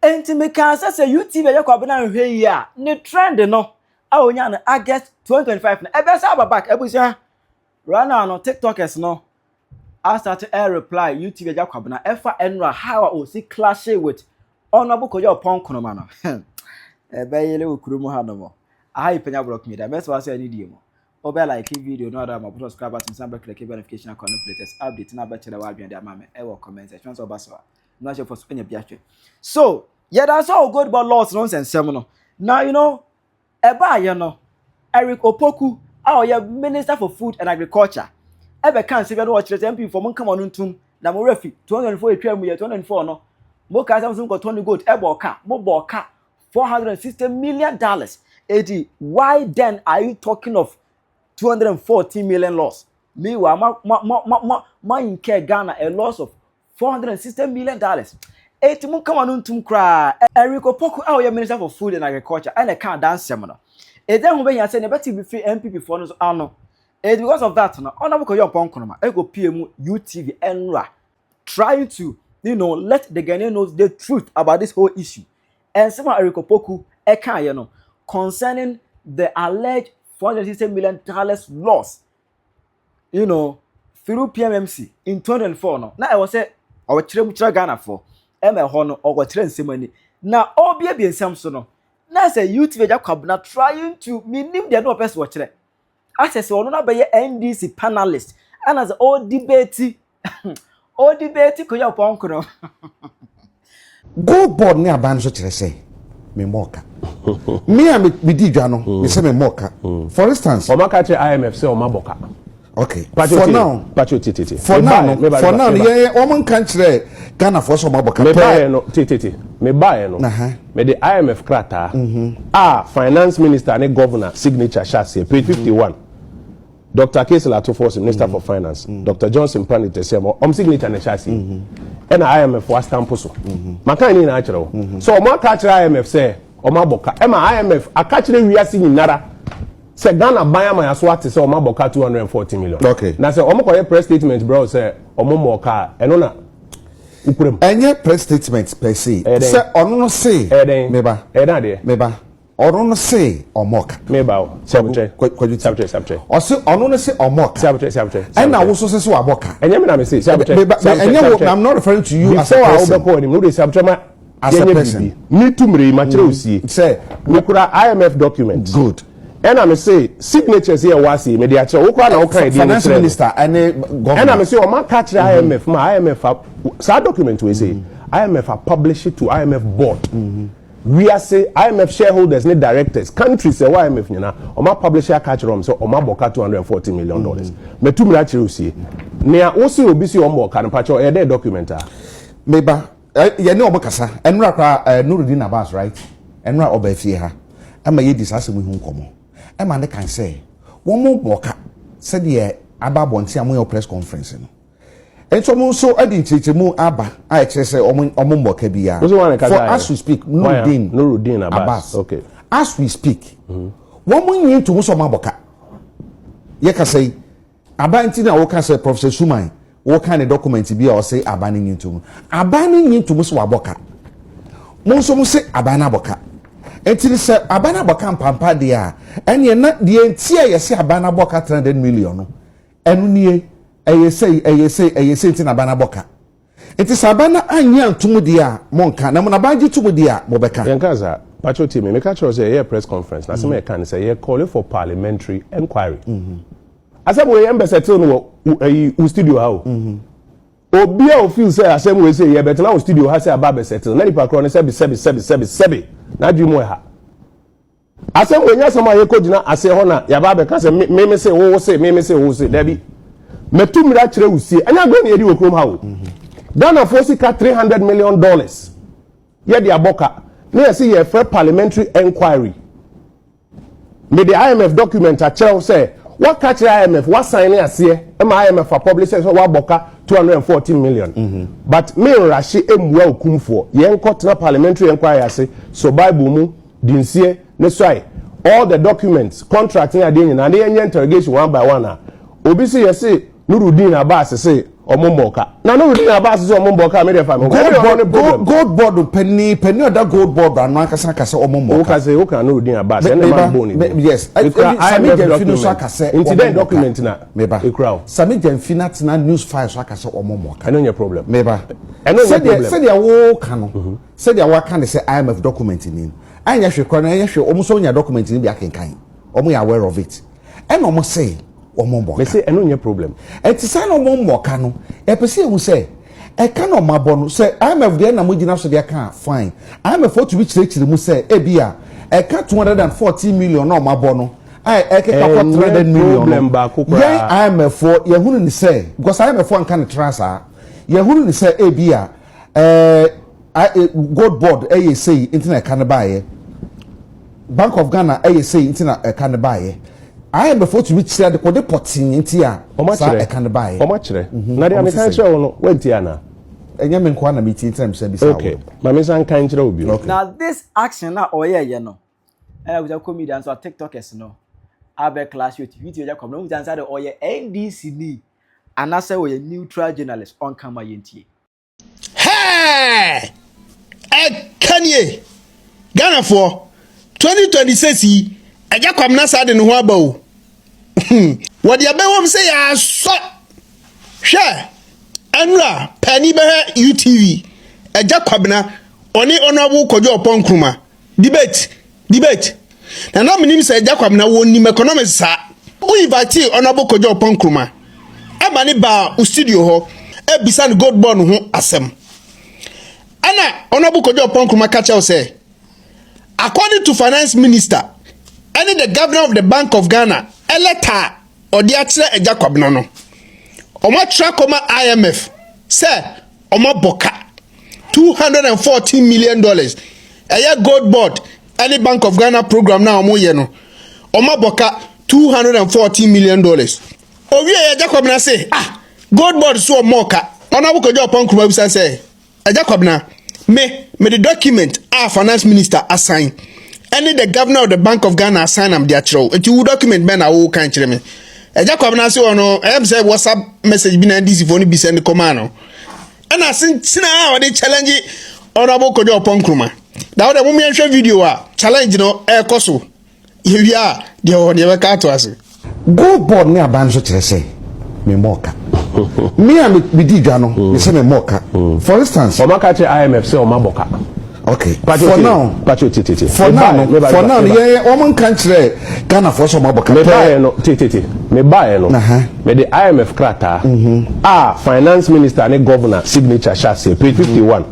enti me kan say UTV Agya Kwabena nhwe yi a ne trend no a onya no August 2025 na ebe say back ebusia right now no TikTokers no I started a reply UTV Agya Kwabena efa enra how o see clash with honorable Kojo Ponkono ma no ebe yele okurumu ha no mo I Penyah block me that best was any DM obe like video no other my subscribe button and click notification icon latest update na be chere wa adwen dey mama e wo comment section so baso no share for Penyah biatwe so yeah that's all GoldBod laws nonsense no now you know eba ye no Eric Opoku our minister for food and agriculture ebe kan se be no watch MP for mon come on ntum na mo refi 204 etwa mu ye 204 no mo ka Samsung ko 20 gold ebe oka mo bo oka $460 million. Eddie, why then are you talking of 214 million loss? Meanwhile, my in Ghana a loss of $460 million. Eti come on to cry. Eric Opoku, our minister for food and agriculture, and I can't dance seminar. And then when you say never be free MPP for us, no. It's because of that. No, on your ponkonoma, I go PM UTV Enra trying to let the Ghanaians know the truth about this whole issue. And some Eric Opoku, concerning the alleged $460 million loss, through PMMC in 2004. Now I was say, I was Ghana for Honor or what money. Now, all be in Samson. Now, say UTV Agya Kwabena trying to name their no person watch it. As I say, no be NDC panelist, and as all debate, Koya Ponkono. GoldBod ne abanzo kire say me moka me a me di dwano me say me moka for instance o maka che IMF say o maboka okay for now yeah o man kan kire Ghana for so maboka me buy no me the IMF krata finance minister and governor signature chassis page 51 Dr. Kesela Toforce, Minister for Finance, Dr. Johnson Panit Tesemo, signature na chassis. And IMF was stamp so. Makani natural. So my catch IMF say, Omaboka. IMF, I catch the we are seeing nara. Say Ghana buy my aswati say Omaboka 240 million. Okay. Now say Omaboka press statement, bro, say Omomoka. Enona. Any press statement per se. Say Onono say. Meba. Onono say Omoka. Meba. Sabotage. Or say Onono say Omoka. Sabotage. And I also say Omoka. And you say sabotage. I'm not referring to you as a person. As a person. Me too mre say we could IMF document. Good. And I say signatures here was me dey actually okwa na okran dey finance minister and government. And I say o man catch IMF ma IMF sa document we say IMF publish it to IMF board. We are say IMF shareholders need directors countries say IMF nyina o ma publish a catch rom so o ma boka $240 million. Me too mra kire usie na wo say obi si o mo ka no pa cho e dey document a meba ye ne omo kasa enra kwa Nurudin Abbas right enra obafie ha ama ye disase mu hu nkomo ema ne kan say wo mo boka se de ababonti amoye press conference no ento mo so adinchiche mu aba a kire say omo boka bia for as we speak Nurudin Abbas okay as we speak wo mo yin to so maboka ye ka say abanti na wo ka say Professor Suman what kind of document be or say abaning into so waboka monso say abana boka until say abana boka pampa dia and ye na the entia ye say abana boka 300 million enu nie eye say tin abana boka it is abana anya ntumu dia monka na mo na baji tumu dia mobeka yankaza pacho team me catch us a press conference na say me can say ye calling for parliamentary inquiry asem we embesettle no u studio how obi a feel say asem we say ye betela u studio ha say aba settle na nipa kro ne sebi na dwimo ha asem we nya sama ye kogina ase ho na ya ba be ka say me say wo say dabi metumira kire usie anya gbe ne yedi wokrom ha o Ghana for sika $300 million ye dia boka na ye say ye for parliamentary inquiry me the IMF document a kire say what catch IMF what sign here IMF for publish so what boka 214 million but me rashi emwa okum for yen court na parliamentary inquiry say so bible mu dinsie ne so all the documents contracting ade nyina na yen interrogation one by one obi say yes Nurudin Abbas say omomboka na no reading about so omomboka me dey fa me GoldBod penny other GoldBod anu akasa kasa omomboka o ka say o ka no reading about e never bone yes Sammy Gyamfi so akasa incident document na meba Sammy Gyamfi na news file so akasa omomboka no your problem meba say dia wo kanu say dia wa kan say IMF document ni anya hwe kwa na anya hwe omo so nya document ni bi akenkan omo ya aware of it and omo say omomboka me say no your problem eti say no omomboka no e pese ehu say e ka no mabo no say IMF dey na mogina so dey kan fine IMF for to be chire mu say e bia e ka 240 million no mabo no ai e ke ka 300 million problem ba ko kwa IMF for ye hunu ni say because IMF for kan transfer ye hunu ni say e bia GoldBod e say internet kan baaye Bank of Ghana e say internet kan baaye I am before to reach there the code potting into ya. Sa can buy. How much? Na dey American show no wenti ana. Enya me kwa na meeting time say bisa. Okay. Ma me san kan kire obi. Now this action na oye no. We just comedians or TikTokers no. Abe class with video ja come no we answer the oye NDC ni. And I say we neutral journalist on camera yentie. Hey! Kanye. Ghana for 2026 Agya Kwabena sa de no ho aba o. What ya be wom say ya so. Hwe. Anura pani be UTV. Agya Kwabena oni honorable Kojo Oponkruma. Debate. Na na menim say Agya Kwabena woni economics sa. We invite honorable Kojo Oponkruma. Aba ni ba u studio ho e bisa no GoldBod ho asem. Ana honorable Kojo Oponkruma ka tell say according to finance minister and the governor of the Bank of Ghana, a letter or the actual Agya Kwabena no. Omo track IMF say omo boka $214 million. Aya GoldBod any Bank of Ghana program na omo ye no. Omo boka $214 million. Owi Agya Kwabena say GoldBod so omo ka. Ona wo Kojo Oponkruma bisa say Agya Kwabena me the document our finance minister assign. Any the governor of the Bank of Ghana assign am their throw. It will document men a wo kan kire me. Agya Kwabena say ono I am say WhatsApp message bi na NDC for ni bi send command no. And I sina how they challenge honorable Kojo Oponkruma. That the moment share video challenge no e koso. Here are the one you ka to us. GoldBod ni aban so kire say me moka. Me am me di dwa no me say me moka. For instance, Omaka che IMF say omaboka. Okay. For now, yeah, woman can't say Ghana for some about me buy no, me buy no. Me the IMF krata. Finance minister and governor signature shall say page 51.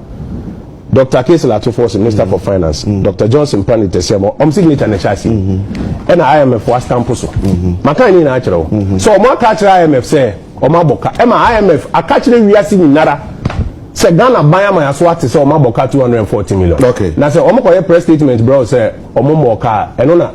Dr. Kesela Tufos, Minister for Finance. Dr. Johnson Pani Tesemo, signature ne shall say. And IMF was stamp so. Makani natural. So more catch IMF say omaboka. Emma IMF a catch we are seeing nara. Se Ghana buy my aswati say omaboka 240 million. Okay. Na say omo press statement bro say omoboka eno na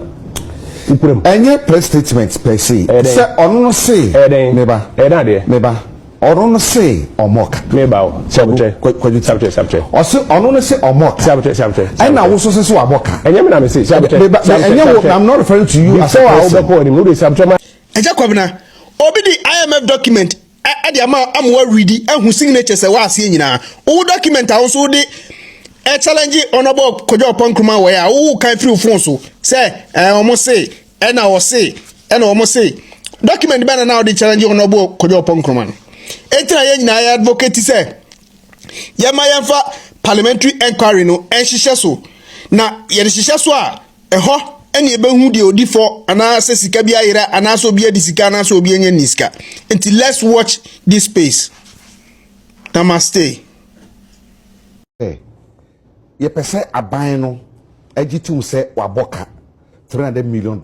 ukurem. Any press statement per se. Say ono say meba. Meba. Ono say omoka. Meba. Sabute. Sabute. O say ono say omoka. Sabute. And na wo so say omoka. Enye me na me say sabute. I'm not referring to you as a person. Agya Kwabena obi di IMF document ade ama amwa ready ehu signature se wa ase nyina o document a so de challenge honorable Kojo Oponkruma we a o kan free phone so say omo say na o say na omo say document be na o de challenge honorable Kojo Oponkruma no etra ye nyina ya advocate say yema yemfa parliamentary inquiry no enhihye so na ye de hihye so a eho eni ebehu de odi for ana se sika bia yira ana so bia di sika ana so bia nya niska. Until let's watch this space. Namaste. Ye pese aban no agitum se waboka $300 million.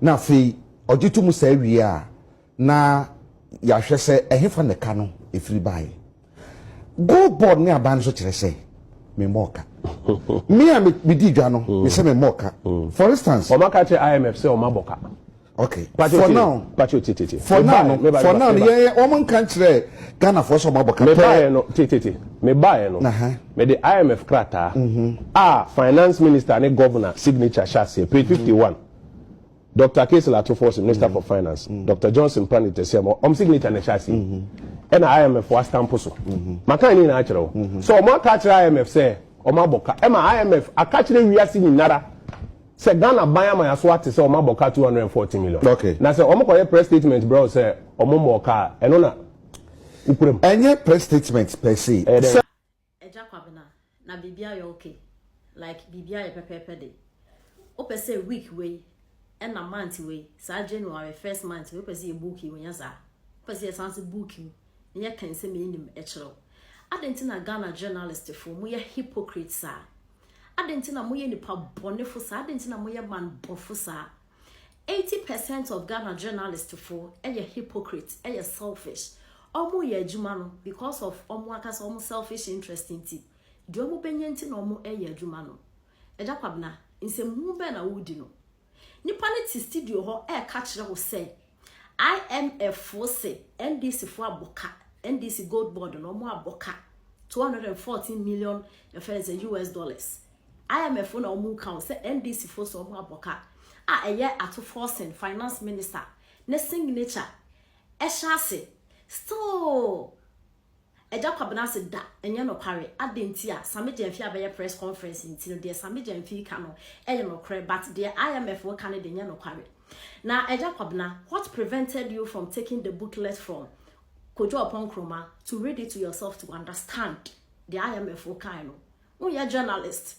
Na fi ogitum se wi a na ya hwe se ehefa ne ka no efiri bae. GoldBod ne aban so kire se me moka. Me am me di dwa no me say me moka. For instance, Omaka che IMF say omaboka. Okay. For now, yeah, woman can't say Ghana for some omaboka. Me buy no. Me the IMF krata. Finance minister and governor signature shall say page 51. Dr. Kesela Atoforce, Minister for Finance, Dr. Johnson Planet Tesiamo, signature na chasi. And IMF was stamposo. Makani natural. So more catch IMF say, Omaboka. Emma IMF, a catch the reasi in Nara. Say Ghana buy my aswati say Omaboka 240 million. Okay. Now say Omokoye press statement, bro, say Omomoka, and ona. Any press statement per se. Agya Kwabena, na bibia you okay. Like bibia you pepe de. Ope say week way. And a month way, sa January first month, we see a bookie when yaza. Pesi a fancy booking, and yet can say me in him etchel. I didn't know Ghana journalist for we are hypocrites, sir. I didn't know we any pub bonifusa, I didn't know we a man bofusa. 80% of Ghana journalists for a hypocrite, a selfish. Omo ye jumano because of omwakas almost selfish interest in tea. Do you benyentin omo a ye jumano? Agya Kwabena, in some mube na woodino. Nipani ti studio ho catch ho say IMF for say NDC for aboka NDC GoldBod no mo aboka 214 million affairs US dollars. IMF for no mo count say NDC for so mo aboka a eye ato forcing finance minister ne signature shase still Agya Kwabena se da enye no kware adenti a Sammy Gyamfi abeye press conference nti no de Sammy Gyamfi ka no eye no kware but the IMF wo ka ne de enye no kware na Agya Kwabena, what prevented you from taking the booklet from Kojo upon Kroma to read it to yourself to understand the IMF wo ka no wo ya journalist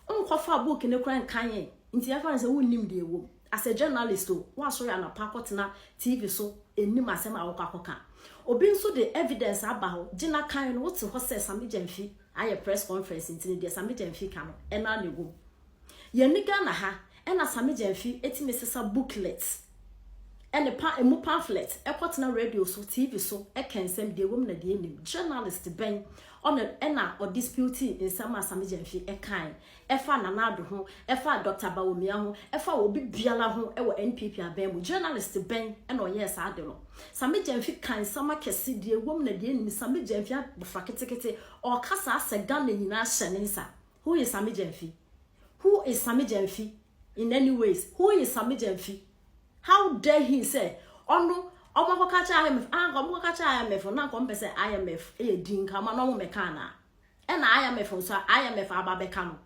unkofa book ne kran kan yen nti ya fa se wo nim de ewo as a journalist o wa so ya na pakotena TV so enim asem a wo kwakoka obi nso the evidence aba ho gina kan no wote ho say Sammy Gyamfi aye press conference ntini de Sammy Gyamfi ka no ena na ego ye ni Ghana ha ena Sammy Gyamfi etime sesa booklets ene emu pamphlet ekotena radio so TV so ekensem de wom na de enim journalist ben on ena or dispute in some Sammy Gyamfi ekan efa nanado ho efa Dr. Bawumia ho efa obi biala ho ewo NPP abemu journalist ben ena oyes ade no Sammy Gyamfi kan sama kesi de wom na de enim Sammy Gyamfi afa ketekete or kasa ase Ghana nyina hye nsa. Who is Sammy Gyamfi? Who is Sammy Gyamfi in any ways? Who is Sammy Gyamfi? How dare he say ono omo kacha IMF omo kacha IMF na ko mpese IMF e din kama no mo meka na e na IMF so IMF ababeka no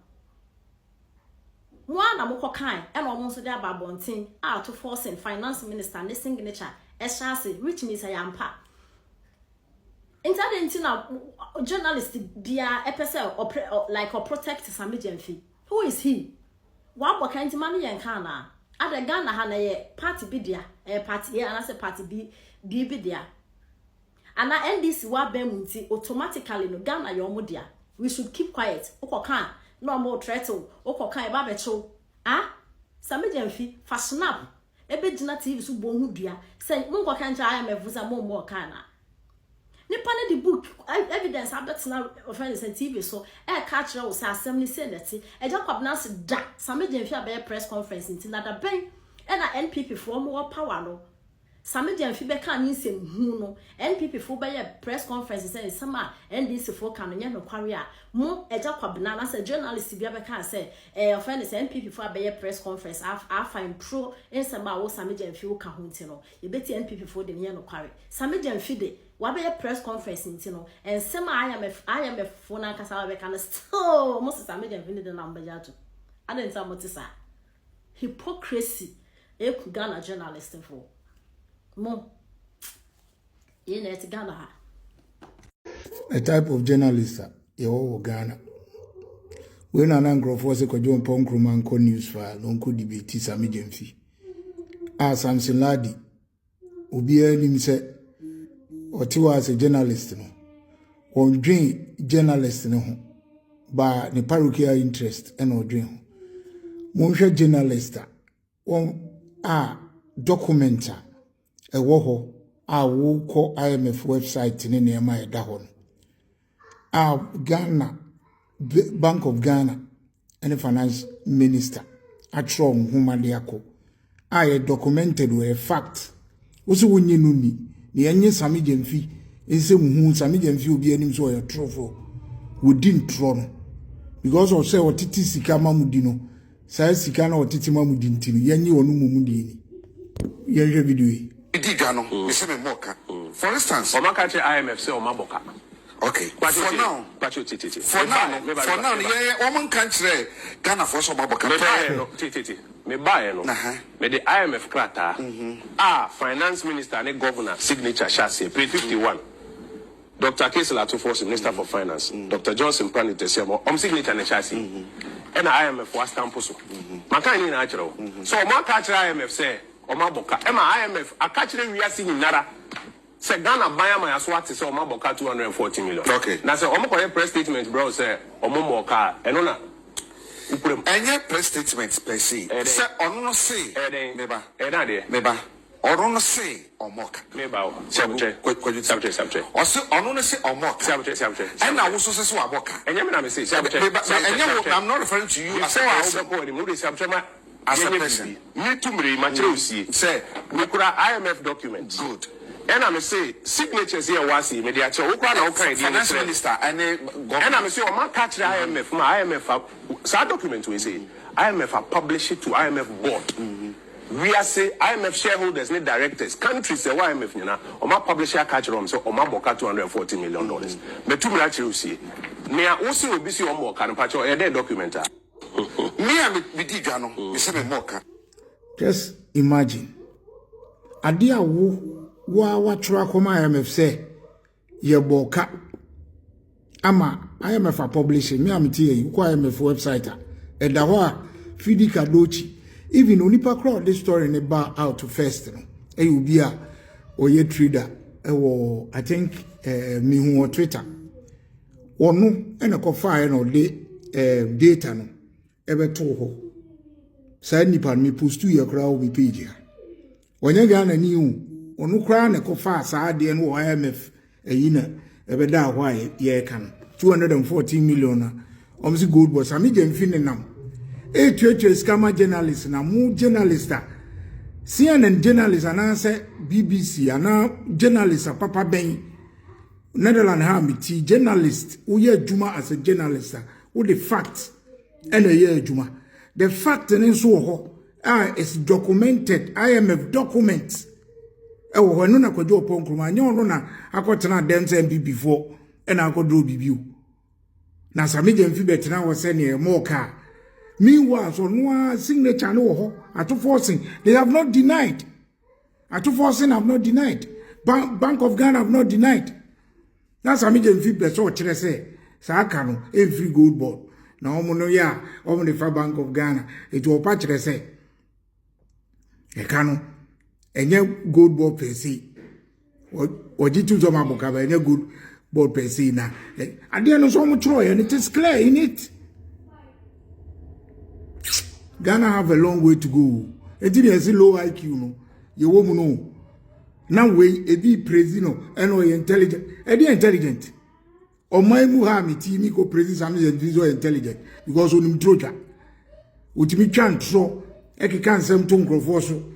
mo na mo kokan e na omo so de ababontin to forcing finance minister ne signature e chance which means ayampa internet na journalist bia e pese like or protect Sammy Gyamfi. Who is he? Wa boka ntima ne yen kan na ada Ghana ha na ye party bidia party ye anase party bi bidia ana NDC wa bemunti automatically no Ghana ye omodia. We should keep quiet. Okokan no more threaten okokan e ba becho Sammy Gyamfi fa snap ebe gina TV so bo hu dua say mo kokan cha IMF za mo kan na nipa ne the book evidence abetna offense TV so catch ra say assembly senate Agya Kwabena se da Sammy Gyamfi abeye press conference nti na da ben na NPP for more power no Sammy Gyamfi be kan nsem hu no NPP for beye press conference say sama NDC for kan nya no kware a mo Agya Kwabena na say journalist bia be kan say offense NPP for beye press conference I find pro nsema wo Sammy Gyamfi wo ka ho nti no ye beti NPP for de nya no kware Sammy Gyamfi de wabeye press conference ntino and some IMF for na kasa wabeka na still most Sammy Gyamfi de number jato adenta motisa hypocrisy Ghana journalist for mo in it Ghana ha a type of journalist you Ghana when an angro force ko John Ponkruma ko news file on ko debate Sammy Gyamfi Samson Ladi obi anim say Otiwa as a journalist no on dream journalist no ho ba ne parochial interest and o dream monhwe journalist documenter e wo ho wo ko IMF website ne ne ma eda ho no Ghana Bank of Ghana and finance minister atro nhoma de akọ documented with a fact wo wonye no ni ni enye Sammy Gyamfi ense muhu Sammy Gyamfi obi anim so trofo within tron because of say otiti sika mamudi no Sa sika na otitima mu dintino yenye onu mu di ni yenhwe video yi Ididwa no me se me moka for instance Omaka che IMF say omaboka okay for now yeah woman kan kire Ghana for so omaboka me buy no me the IMF krata finance minister and governor signature chassis page 51 Dr. Kesela to force minister for finance Dr. Johnson Pranit Tesemo signature na chassis and IMF was stamp so maka ni na akiro so omaka kire IMF say omaboka IMF akachire wiase nyinara se Ghana buy my aswati say omaboka 240 million okay na say omakoye press statement bro say omomoka eno na enye press statement per se say ono no say meba meba ono no say omoka meba o sabche o say ono no say omoka sabche and na wo so say waboka enye me na me say sabche enye I'm not referring to you as a person as a person me tumri ma kire osie say we kura IMF document good and I say signatures here was me dey ache wo kura na wo kan dey finance minister and and I say o ma catch IMF ma IMF sa document we say IMF publish it to IMF board we are say IMF shareholders need directors countries say IMF nyina o ma publish a catch rom so o ma boka $240 million me tumri akire osie me a wo say obi si o mo ka no pa cho e dey document me di dwa no me se me moka just imagine adia wa try koma IMF say ye boka ama IMF publish me am tie you kwa IMF website e da ho a fidi kadochi even onipa crowd this story ne ba out first no e obi a oye trader e wo I think me hu on Twitter onu e na ko fire no de data no ebe to ho sa nipa me post you kra o be page onye ga na ni hu onu kra na ko fa sa de no IMF eyina ebe da ho a ye kan 214 million na omsi GoldBod Sammy Gyamfi ne nam scammer journalist na mu journalist CNN journalist ana se BBC ana journalist papa ben Netherlands ha miti journalist who ye juma as a journalist who the fact and a year juma the fact and so ho is documented IMF documents e wo no na kwajo ponkruma anya ono na akotena dem se before and akodro bibiu na Sammy Gyamfi betena wo se ne mo ka meanwhile so no signature no ho ato forcing they have not denied ato forcing have not denied Bank of Ghana have not denied na Sammy Gyamfi be so kire se sa aka no every GoldBod na omo no ya omo the Bank of Ghana it will patch kire se e kanu enye GoldBod per se oji tu zo maboka ba enye GoldBod per se na ade no so mo tro and it is clear in it Ghana have a long way to go. It is a low IQ no. You woman no. Now we be president and we intelligent. Intelligent. Or my muhami team ko president Sammy Gyamfi intelligent because on him troja. Utimi chan tro eki kan sem to nkrofo so.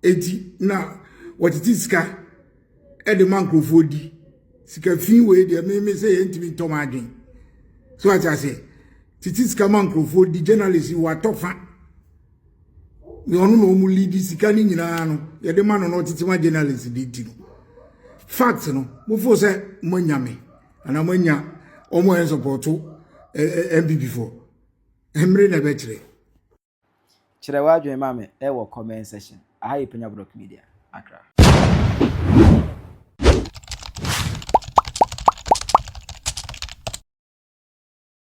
Eti na what it is ka e de man nkrofo di. Sika fin we de me say entimi to madwen. So as I say, titis ka man nkrofo di journalist wa tofa. We ono no mu lead sika ni nyina no ye de man no titima journalist di ti no fact no mo fo se mo nyame ana mo nya o mo en support MPP for emre na be kire wa adwen ma me e wo comment section aha Penyah Media Accra